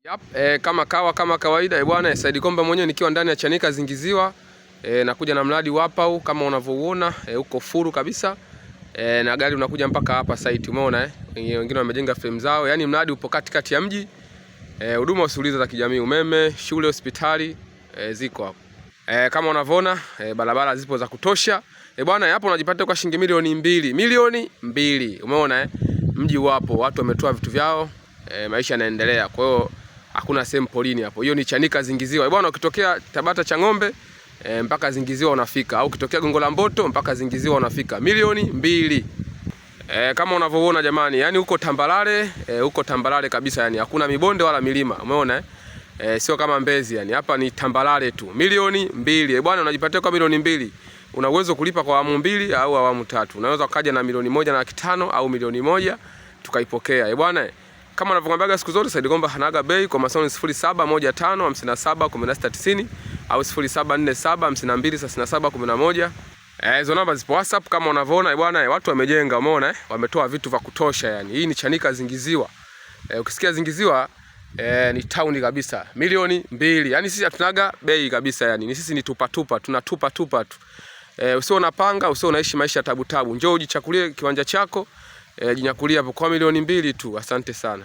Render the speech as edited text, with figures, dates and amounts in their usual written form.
Yep, kama kawaida bwana Said Komba mwenyewe nikiwa ndani ya Chanika Zingiziwa. Nakuja na mradi wapa huu kama unavyoona uko furu kabisa. Na gari unakuja mpaka hapa site, umeona wengine wamejenga frame zao. Yaani mradi upo katikati ya mji. Huduma usuliza za kijamii, umeme, shule, hospitali ziko hapo. Kama unavyoona barabara zipo za kutosha. Bwana hapo unajipata kwa shilingi milioni mbili. Umeona mji wapo, watu wametoa vitu vyao, maisha yanaendelea. Kwa hiyo hakuna sehemu polini hapo. Hiyo ni Chanika Zingiziwa. Bwana ukitokea Tabata Chang'ombe mpaka Zingiziwa unafika, au ukitokea Gongo la Mboto mpaka Zingiziwa unafika. Milioni mbili. Kama unavyoona jamani, yani huko tambalale, huko tambalale kabisa, yani hakuna mibonde wala milima. Umeona sio kama Mbezi, yani hapa ni tambalale tu. Milioni mbili. Bwana unajipatia kwa milioni mbili. Una uwezo kulipa kwa awamu mbili au awamu tatu. Unaweza ukaja na milioni 1,500,000 au milioni 1 tukaipokea. Bwana kama unavyokuambiaga siku zote Said Komba hanaga bei. Kwa masauni 0715571690 au 0747523711. Hizo namba zipo WhatsApp kama unavyoona. Bwana watu wamejenga, umeona wametoa vitu vya kutosha yani. Hii ni Chanika Zingiziwa. Ukisikia Zingiziwa ni town kabisa. Milioni mbili. Yani sisi hatunaga bei kabisa yani. Ni sisi ni tupa tunatupa tu. Usio unapanga, usio unaishi maisha tabu. Njoo ujichakulie kiwanja chako, jinyakulia hapo kwa milioni mbili tu. Asante sana.